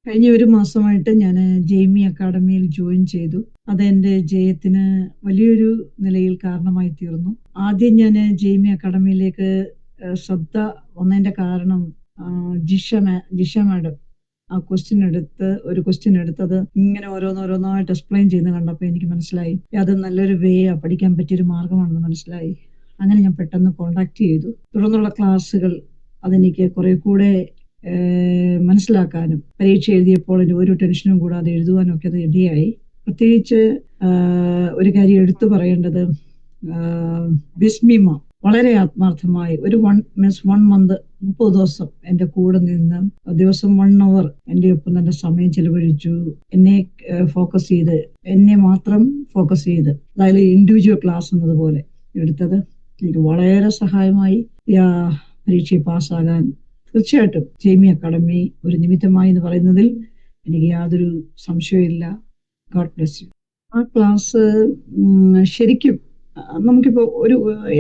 കഴിഞ്ഞ ഒരു മാസമായിട്ട് ഞാൻ ജെയ്മി അക്കാഡമിയിൽ ജോയിൻ ചെയ്തു. അതെന്റെ ജയത്തിന് വലിയൊരു നിലയിൽ കാരണമായി തീർന്നു. ആദ്യം ഞാൻ ജെയ്മി അക്കാഡമിയിലേക്ക് ശ്രദ്ധ വന്നതിന്റെ കാരണം ജിഷ മാഡം ആ ഒരു ക്വസ്റ്റ്യൻ എടുത്തത് ഇങ്ങനെ ഓരോന്നോരോന്നായിട്ട് എക്സ്പ്ലെയിൻ ചെയ്യുന്ന കണ്ടപ്പോൾ എനിക്ക് മനസ്സിലായി അത് നല്ലൊരു പഠിക്കാൻ പറ്റിയൊരു മാർഗമാണെന്ന് മനസ്സിലായി. അങ്ങനെ ഞാൻ പെട്ടെന്ന് കോണ്ടാക്ട് ചെയ്തു. തുടർന്നുള്ള ക്ലാസ്സുകൾ അതെനിക്ക് കുറെ കൂടെ മനസ്സിലാക്കാനും പരീക്ഷ എഴുതിയപ്പോൾ ഒരു ടെൻഷനും കൂടാതെ എഴുതുവാനും ഒക്കെ അത് ഇടയായി. പ്രത്യേകിച്ച് ഒരു കാര്യം എടുത്തു പറയേണ്ടത്, ബിസ്മിമ വളരെ ആത്മാർത്ഥമായി ഒരു 1 മന്ത് 30 ദിവസം എന്റെ കൂടെ നിന്ന് ദിവസം 1 hour എന്റെ ഒപ്പം തന്നെ സമയം ചെലവഴിച്ചു. എന്നെ മാത്രം ഫോക്കസ് ചെയ്ത്, അതായത് ഇൻഡിവിജ്വൽ ക്ലാസ് എന്നതുപോലെ എടുത്തത് എനിക്ക് വളരെ സഹായമായി പരീക്ഷയെ പാസ്സാകാൻ. തീർച്ചയായിട്ടും ജെയ്മി അക്കാഡമി ഒരു നിമിത്തമായി എന്ന് പറയുന്നതിൽ എനിക്ക് യാതൊരു സംശയമില്ല. God bless you. ആ ക്ലാസ് ശരിക്കും നമുക്കിപ്പോ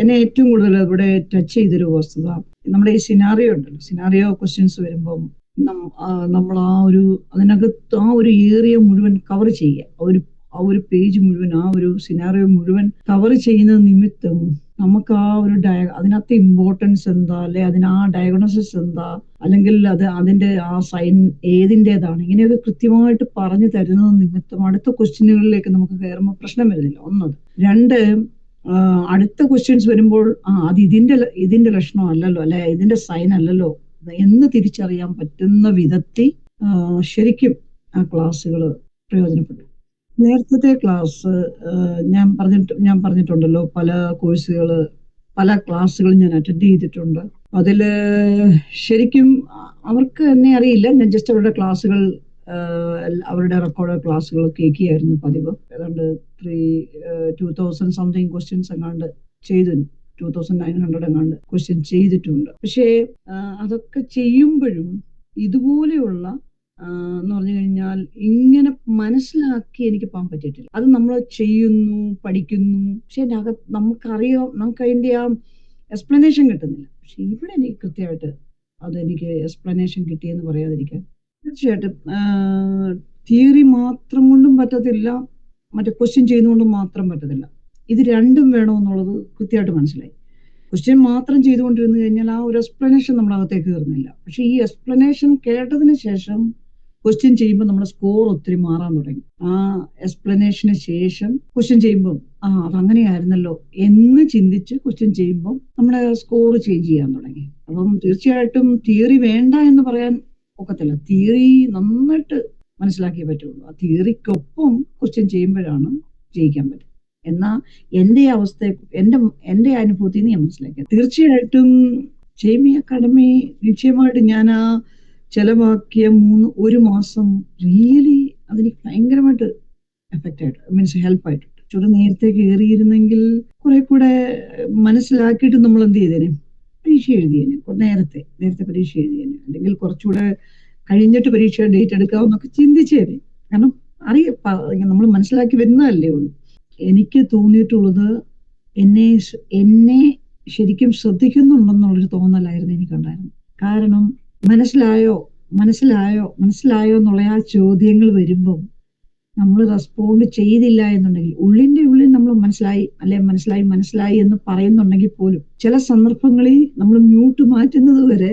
എന്നെ ഏറ്റവും കൂടുതൽ ഇവിടെ ടച്ച് ചെയ്തൊരു വസ്തുത, നമ്മുടെ ഈ സിനാറിയോ ക്വസ്റ്റ്യൻസ് വരുമ്പം നമ്മൾ അതിനകത്ത് ഒരു ഏരിയ മുഴുവൻ കവർ ചെയ്യുക, ആ ഒരു പേജ് മുഴുവൻ, ആ ഒരു സിനാറിയോ മുഴുവൻ കവർ ചെയ്യുന്ന നിമിത്തം നമുക്ക് അതിനകത്ത് ഇമ്പോർട്ടൻസ് എന്താ, അല്ലെ അതിന് ആ ഡയഗ്നോസിസ് എന്താ, അല്ലെങ്കിൽ അതിന്റെ ആ സൈൻ ഏതിൻ്റെതാണ്, ഇങ്ങനെയൊക്കെ കൃത്യമായിട്ട് പറഞ്ഞു തരുന്നത് നിമിത്തം അടുത്ത ക്വസ്റ്റ്യനുകളിലേക്ക് നമുക്ക് കയറുമ്പോൾ പ്രശ്നം വരുന്നില്ല. ഒന്നത്. 2, അടുത്ത ക്വസ്റ്റ്യൻസ് വരുമ്പോൾ അത് ഇതിന്റെ ലക്ഷണം അല്ലല്ലോ, അല്ലെ ഇതിന്റെ സൈൻ അല്ലല്ലോ എന്ന് തിരിച്ചറിയാൻ പറ്റുന്ന വിധത്തിൽ ശരിക്കും ആ ക്ലാസ്സുകൾ പ്രയോജനപ്പെട്ടു. നേരത്തെ ക്ലാസ് ഞാൻ പറഞ്ഞിട്ടുണ്ടല്ലോ, പല ക്ലാസ്സുകൾ ഞാൻ അറ്റൻഡ് ചെയ്തിട്ടുണ്ട്. അതില് ശരിക്കും അവർക്ക് എന്നെ അറിയില്ല, ഞാൻ ജസ്റ്റ് അവരുടെ റെക്കോർഡ് ക്ലാസ്സുകൾ കേൾക്കുകയായിരുന്നു പതിവ്. ഏതാണ്ട് 2000 സംതിങ് ക്വസ്റ്റ്യൻസ് എങ്ങാണ്ട് ചെയ്തു, 2900 എങ്ങാണ്ട് ക്വസ്റ്റ്യൻ ചെയ്തിട്ടുണ്ട്. പക്ഷേ അതൊക്കെ ചെയ്യുമ്പോഴും ഇതുപോലെയുള്ള എന്ന് പറഞ്ഞു കഴിഞ്ഞാൽ ഇങ്ങനെ മനസ്സിലാക്കി എനിക്ക് പോകാൻ പറ്റിയിട്ടില്ല. അത് നമ്മൾ ചെയ്യുന്നു, പഠിക്കുന്നു, പക്ഷെ നമുക്ക് അതിന്റെ ആ എക്സ്പ്ലനേഷൻ കിട്ടുന്നില്ല. പക്ഷെ ഇവിടെ എനിക്ക് കൃത്യമായിട്ട് അതെനിക്ക് എക്സ്പ്ലനേഷൻ കിട്ടിയെന്ന് പറയാതിരിക്കാൻ. തീർച്ചയായിട്ടും തിയറി മാത്രം കൊണ്ടും പറ്റത്തില്ല, മറ്റേ ക്വസ്റ്റ്യൻ ചെയ്യുന്നതുകൊണ്ടും മാത്രം പറ്റത്തില്ല. ഇത് രണ്ടും വേണമെന്നുള്ളത് കൃത്യമായിട്ട് മനസ്സിലായി. ക്വസ്റ്റ്യൻ മാത്രം ചെയ്തുകൊണ്ടിരുന്നു കഴിഞ്ഞാൽ ആ ഒരു എക്സ്പ്ലനേഷൻ നമ്മുടെ അകത്തേക്ക് കയറുന്നില്ല. പക്ഷെ ഈ എക്സ്പ്ലനേഷൻ കേട്ടതിന് ശേഷം ക്വസ്റ്റ്യൻ ചെയ്യുമ്പോൾ നമ്മുടെ സ്കോർ ഒത്തിരി മാറാൻ തുടങ്ങി. ആ എക്സ്പ്ലനേഷന് ശേഷം ക്വസ്റ്റ്യൻ ചെയ്യുമ്പോൾ അതങ്ങനെയായിരുന്നല്ലോ എന്ന് ചിന്തിച്ച് ക്വസ്റ്റ്യൻ ചെയ്യുമ്പോൾ നമ്മുടെ സ്കോർ ചേഞ്ച് ചെയ്യാൻ തുടങ്ങി. അപ്പം തീർച്ചയായിട്ടും തിയറി വേണ്ട എന്ന് പറയാൻ ഒക്കത്തില്ല. തിയറി നന്നായിട്ട് മനസ്സിലാക്കിയേ പറ്റുള്ളൂ. ആ തിയറിക്കൊപ്പം ക്വസ്റ്റ്യൻ ചെയ്യുമ്പോഴാണ് ജയിക്കാൻ പറ്റും. എന്നാ എന്റെ എന്റെ അനുഭവത്തിൽ നിന്ന് ഞാൻ മനസ്സിലാക്കിയത്. തീർച്ചയായിട്ടും ജെയ്മി അക്കാഡമി നിശ്ചയമായിട്ട് ഞാൻ ചെലവാക്കിയ 1 മാസം റിയലി അതെനിക്ക് ഭയങ്കരമായിട്ട് ഹെൽപ്പായിട്ടുണ്ട്. നേരത്തെ കയറിയിരുന്നെങ്കിൽ കുറെ കൂടെ മനസ്സിലാക്കിയിട്ട് നമ്മൾ എന്ത് ചെയ്തേനെ, പരീക്ഷ എഴുതിയേനെ, നേരത്തെ പരീക്ഷ എഴുതിയേനെ, അല്ലെങ്കിൽ കുറച്ചുകൂടെ കഴിഞ്ഞിട്ട് പരീക്ഷ ഡേറ്റ് എടുക്കാമെന്നൊക്കെ ചിന്തിച്ചേനെ. കാരണം നമ്മൾ മനസ്സിലാക്കി വരുന്നതല്ലേ ഉള്ളൂ. എനിക്ക് തോന്നിയിട്ടുള്ളത് എന്നെ ശരിക്കും ശ്രദ്ധിക്കുന്നുണ്ടെന്നുള്ളൊരു തോന്നലായിരുന്നു എനിക്കുണ്ടായിരുന്നു. കാരണം മനസ്സിലായോ എന്നുള്ള ആ ചോദ്യങ്ങൾ വരുമ്പം നമ്മൾ റെസ്പോണ്ട് ചെയ്തില്ല എന്നുണ്ടെങ്കിൽ ഉള്ളിന്റെ ഉള്ളിൽ നമ്മൾ മനസ്സിലായി എന്ന് പറയുന്നുണ്ടെങ്കിൽ പോലും ചില സന്ദർഭങ്ങളിൽ നമ്മൾ മ്യൂട്ട് മാറ്റുന്നത് വരെ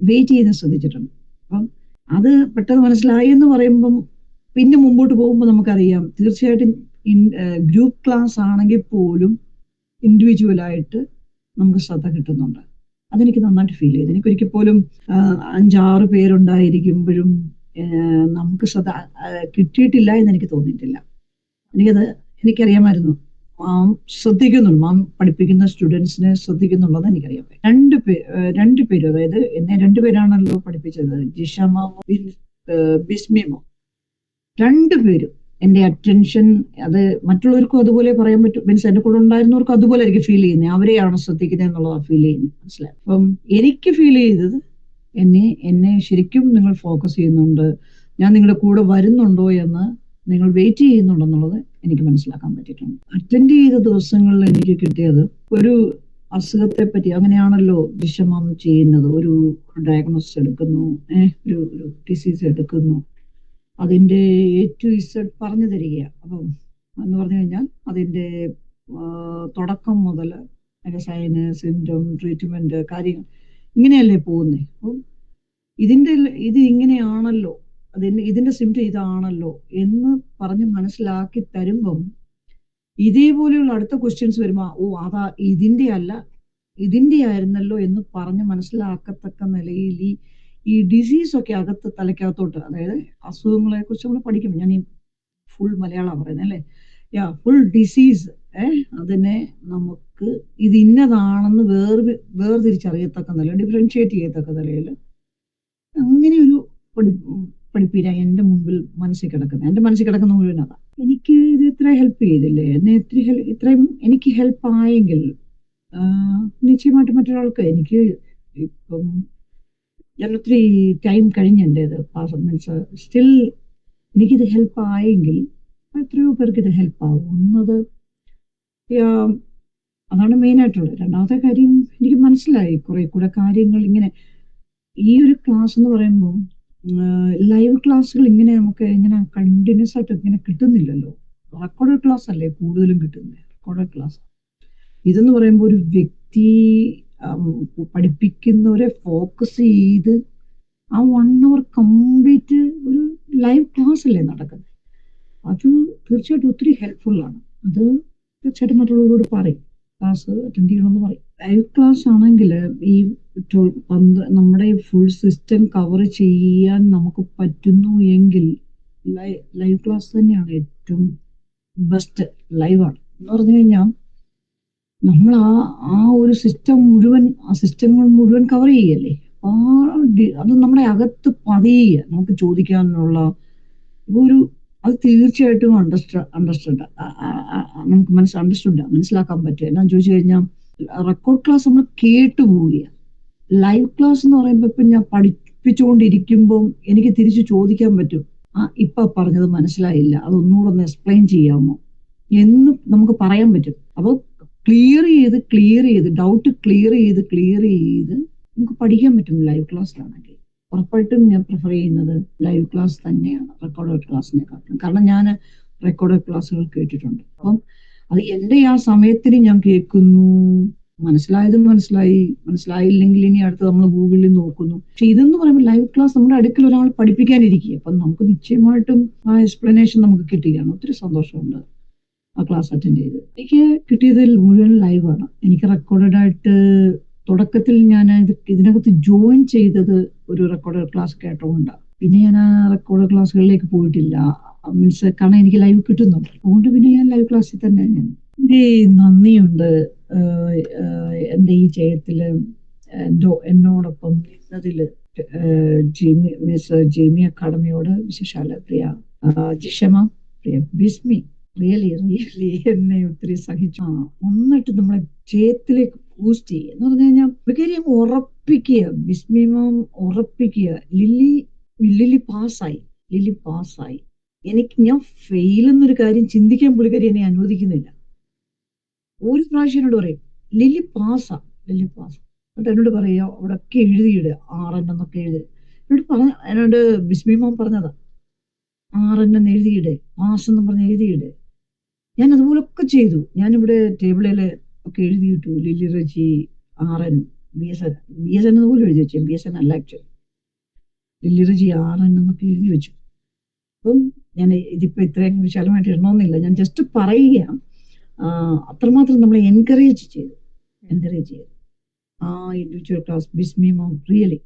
വെയിറ്റ് ചെയ്യുന്ന ശ്രദ്ധിച്ചിട്ടുണ്ട്. അപ്പം അത് പെട്ടെന്ന് മനസ്സിലായി എന്ന് പറയുമ്പം പിന്നെ മുമ്പോട്ട് പോകുമ്പോൾ നമുക്കറിയാം തീർച്ചയായിട്ടും ഗ്രൂപ്പ് ക്ലാസ് ആണെങ്കിൽ പോലും ഇൻഡിവിജ്വലായിട്ട് നമുക്ക് ശ്രദ്ധ കിട്ടുന്നുണ്ട്. അതെനിക്ക് നന്നായിട്ട് ഫീൽ ചെയ്തു. എനിക്കൊരിക്കൽ പോലും 5-6 പേരുണ്ടായിരിക്കുമ്പോഴും നമുക്ക് ശ്രദ്ധ കിട്ടിയിട്ടില്ല എന്ന് എനിക്ക് തോന്നിയിട്ടില്ല. എനിക്കറിയാമായിരുന്നു ശ്രദ്ധിക്കുന്നുണ്ട്, പഠിപ്പിക്കുന്ന സ്റ്റുഡൻസിനെ ശ്രദ്ധിക്കുന്നുള്ളത് എനിക്കറിയാം. 2 പേരും, അതായത് എന്നെ 2 പേരാണല്ലോ പഠിപ്പിച്ചത്, ജിഷമോ ബിസ്മിമോ, 2 പേരും എന്റെ അറ്റൻഷൻ അത് മറ്റുള്ളവർക്കും അതുപോലെ പറയാൻ പറ്റും. മീൻസ് എന്റെ കൂടെ ഉണ്ടായിരുന്നവർക്കും അതുപോലെ എനിക്ക് ഫീൽ ചെയ്യുന്നത്, അവരെയാണ് ശ്രദ്ധിക്കുന്നത് എന്നുള്ളതാണ് ഫീൽ ചെയ്യുന്നത്. മനസ്സിലായി. അപ്പം എനിക്ക് ഫീൽ ചെയ്തത് എന്നെ ശരിക്കും നിങ്ങൾ ഫോക്കസ് ചെയ്യുന്നുണ്ട്, ഞാൻ നിങ്ങളുടെ കൂടെ വരുന്നുണ്ടോ എന്ന് നിങ്ങൾ വെയിറ്റ് ചെയ്യുന്നുണ്ടെന്നുള്ളത് എനിക്ക് മനസ്സിലാക്കാൻ പറ്റിയിട്ടുണ്ട്. അറ്റൻഡ് ചെയ്ത ദിവസങ്ങളിൽ എനിക്ക് കിട്ടിയത് ഒരു അസുഖത്തെ പറ്റി അങ്ങനെയാണല്ലോ ജിഷമാം ചെയ്യുന്നത്. ഒരു ഡയഗ്നോസിസ് എടുക്കുന്നു, ഒരു ഡിസീസ് എടുക്കുന്നു, അതിന്റെ എ ടു ഇസഡ് പറഞ്ഞു തരിക. അപ്പം എന്ന് പറഞ്ഞു കഴിഞ്ഞാൽ അതിന്റെ തുടക്കം മുതൽ അതിന്റെ സൈന്, സിംറ്റം, ട്രീറ്റ്മെന്റ്, കാര്യങ്ങൾ ഇങ്ങനെയല്ലേ പോകുന്നത്. അപ്പം ഇത് ഇങ്ങനെയാണല്ലോ, ഇതിന്റെ സിംറ്റം ഇതാണല്ലോ എന്ന് പറഞ്ഞ് മനസ്സിലാക്കി തരുമ്പം ഇതേപോലെയുള്ള അടുത്ത ക്വസ്റ്റ്യൻസ് വരുമ്പോ അതാ ഇതിന്റെ ആയിരുന്നല്ലോ എന്ന് പറഞ്ഞ് മനസ്സിലാക്കത്തക്ക നിലയിൽ ഈ ഡിസീസ് ഒക്കെ അകത്ത് തലയ്ക്കകത്തോട്ട്, അതായത് അസുഖങ്ങളെ കുറിച്ച് നമ്മൾ പഠിക്കും. ഞാൻ ഈ ഫുൾ മലയാളം പറയുന്നത് അല്ലേ, ഫുൾ ഡിസീസ് അതിനെ നമുക്ക് ഇത് ഇന്നതാണെന്ന് വേർതിരിച്ചറിയത്തക്ക നില, ഡിഫറൻഷിയേറ്റ് ചെയ്യത്തക്ക നിലയിൽ അങ്ങനെ ഒരു പഠിപ്പീര എൻ്റെ മുമ്പിൽ മനസ്സിൽ കിടക്കുന്ന മുഴുവൻ അതാ. എനിക്ക് ഇത് ഇത്ര ഹെൽപ്പ് ചെയ്തില്ലേ, എന്നെ ഇത്രയും എനിക്ക് ഹെൽപ്പ് ആയെങ്കിൽ നിശ്ചയമായിട്ട് മറ്റൊരാൾക്ക്, എനിക്ക് ഇപ്പം ഞാൻ ഒത്തിരി ടൈം കഴിഞ്ഞ് എൻ്റേത് മീൻസ് സ്റ്റിൽ എനിക്കിത് ഹെൽപ്പ് ആയെങ്കിൽ എത്രയോ പേർക്ക് ഇത് ഹെൽപ്പ് ആവും. ഒന്നത് അതാണ് മെയിനായിട്ടുള്ളത്. രണ്ടാമത്തെ കാര്യം, എനിക്ക് മനസ്സിലായി കുറെ കൂടെ കാര്യങ്ങൾ. ഇങ്ങനെ ഈ ഒരു ക്ലാസ് എന്ന് പറയുമ്പോൾ ലൈവ് ക്ലാസ്സുകൾ ഇങ്ങനെ നമുക്ക് ഇങ്ങനെ കണ്ടിന്യൂസ് ആയിട്ട് ഇങ്ങനെ കിട്ടുന്നില്ലല്ലോ. റെക്കോർഡഡ് ക്ലാസ് അല്ലേ കൂടുതലും കിട്ടുന്നത്, റെക്കോർഡഡ് ക്ലാസ്. ഇതെന്ന് പറയുമ്പോൾ ഒരു വ്യക്തി പഠിപ്പിക്കുന്നവരെ ഫോക്കസ് ചെയ്ത് ആ 1 hour കംപ്ലീറ്റ് ഒരു ലൈവ് ക്ലാസ് അല്ലേ നടക്കുന്നത്. അത് തീർച്ചയായിട്ടും ഒത്തിരി ഹെൽപ്ഫുൾ ആണ്. അത് തീർച്ചയായിട്ടും മറ്റുള്ളവരോട് പറയും, ക്ലാസ് അറ്റൻഡ് ചെയ്യണമെന്ന് പറയും. ലൈവ് ക്ലാസ് ആണെങ്കിൽ ഈ നമ്മുടെ ഫുൾ സിസ്റ്റം കവർ ചെയ്യാൻ നമുക്ക് പറ്റുന്നു എങ്കിൽ ലൈവ് ക്ലാസ് തന്നെയാണ് ഏറ്റവും ബെസ്റ്റ്. ലൈവാണ് എന്ന് പറഞ്ഞു കഴിഞ്ഞാൽ നമ്മൾ ആ ഒരു സിസ്റ്റങ്ങൾ മുഴുവൻ കവർ ചെയ്യല്ലേ. അത് നമ്മുടെ അകത്ത് പതിയുക, നമുക്ക് ചോദിക്കാനുള്ള അത് തീർച്ചയായിട്ടും നമുക്ക് മനസ്സിലാക്കാൻ പറ്റും. എന്നാ ചോദിച്ചു കഴിഞ്ഞാൽ റെക്കോർഡ് ക്ലാസ് നമ്മൾ കേട്ടുപോവുക. ലൈവ് ക്ലാസ് എന്ന് പറയുമ്പോൾ ഇപ്പൊ ഞാൻ പഠിപ്പിച്ചുകൊണ്ടിരിക്കുമ്പോൾ എനിക്ക് തിരിച്ചു ചോദിക്കാൻ പറ്റും, ഇപ്പൊ പറഞ്ഞത് മനസ്സിലായില്ല, അതൊന്നുകൂടെ ഒന്ന് എക്സ്പ്ലെയിൻ ചെയ്യാമോ എന്ന് നമുക്ക് പറയാൻ പറ്റും. അപ്പോൾ ക്ലിയർ ചെയ്ത് ഡൗട്ട് ക്ലിയർ ചെയ്ത് നമുക്ക് പഠിക്കാൻ പറ്റും ലൈവ് ക്ലാസ്സിലാണെങ്കിൽ. ഉറപ്പായിട്ടും ഞാൻ പ്രിഫർ ചെയ്യുന്നത് ലൈവ് ക്ലാസ് തന്നെയാണ് റെക്കോർഡഡ് ക്ലാസ്സിനെക്കാട്ടും. കാരണം ഞാൻ റെക്കോർഡഡ് ക്ലാസ്സുകൾ കേട്ടിട്ടുണ്ട്. അപ്പം അത് എൻ്റെ ആ സമയത്തിന് ഞാൻ കേൾക്കുന്നു, മനസ്സിലായില്ലെങ്കിൽ ഇനി അടുത്ത് നമ്മൾ ഗൂഗിളിൽ നോക്കുന്നു. പക്ഷെ ഇതെന്ന് പറയുമ്പോൾ ലൈവ് ക്ലാസ് നമ്മുടെ അടുക്കൽ ഒരാൾ പഠിപ്പിക്കാനിരിക്കുക, അപ്പം നമുക്ക് നിശ്ചയമായിട്ടും ആ എക്സ്പ്ലനേഷൻ നമുക്ക് കിട്ടുകയാണ്. ഒത്തിരി സന്തോഷമുണ്ട് ആ ക്ലാസ് അറ്റൻഡ് ചെയ്ത്. എനിക്ക് കിട്ടിയതിൽ മുഴുവൻ ലൈവാണ്. എനിക്ക് റെക്കോർഡഡ് ആയിട്ട് തുടക്കത്തിൽ ഞാൻ ഇതിനകത്ത് ജോയിൻ ചെയ്തത് ഒരു റെക്കോർഡഡ് ക്ലാസ് കേട്ടതുകൊണ്ടാണ്. പിന്നെ ഞാൻ ആ റെക്കോർഡ് ക്ലാസ്സുകളിലേക്ക് പോയിട്ടില്ല, മീൻസ് കാരണം എനിക്ക് ലൈവ് കിട്ടുന്നുണ്ട്. അതുകൊണ്ട് പിന്നെ ഞാൻ ലൈവ് ക്ലാസ്സിൽ തന്നെ നന്ദിയുണ്ട്. എൻ്റെ ഈ ജയത്തില് എന്നോടൊപ്പം നിന്നതില് മിസ് ജെമി അക്കാഡമിയോട്, വിശേഷാല പ്രിയ ജിഷമ, പ്രിയ ബിസ്മി, റിയലി എന്നെ ഒത്തിരി സഹിച്ചു ഒന്നിട്ട് നമ്മളെ ജയത്തിലേക്ക് ബൂസ്റ്റ് ചെയ്യുക എന്ന് പറഞ്ഞു കഴിഞ്ഞാൽ ഒരു കാര്യം ഉറപ്പിക്കുക, ബിസ്മിമം ഉറപ്പിക്കുക. ലില്ലി പാസ്സായി. ഞാൻ ഫെയിൽ എന്നൊരു കാര്യം ചിന്തിക്കാൻ പുള്ളിക്കാരി എന്നെ അനുവദിക്കുന്നില്ല. ഒരു പ്രാവശ്യം എന്നോട് പറയും ലില്ലി പാസ്. എന്നിട്ട് എന്നോട് പറയാ അവിടെയൊക്കെ എഴുതിയിടുക 6 എന്നൊക്കെ എഴുതി. എന്നോട് ബിസ്മിമം പറഞ്ഞതാ, 6 എഴുതിയിടേ, പാസ് എന്ന് പറഞ്ഞ് എഴുതിയിടേ. ഞാൻ അതുപോലൊക്കെ ചെയ്തു. ഞാനിവിടെ ടേബിളില് ഒക്കെ എഴുതിയിട്ടു ലില്ലി റജി RN BSN പോലും എഴുതി വെച്ചു. BSN അല്ല ആക്ച്വലി, ലില്ലി റജി RN എന്നൊക്കെ എഴുതി വെച്ചു. അപ്പം ഞാൻ ഇതിപ്പോ ഇത്രയും വിശാലമായിട്ട് ഇടണമെന്നില്ല, ഞാൻ ജസ്റ്റ് പറയുക. അത്രമാത്രം നമ്മളെ എൻകറേജ് ചെയ്തു ആ ഇൻഡിവിജ്വൽ ക്ലാസ് ബിസ്മി മോം റിയലി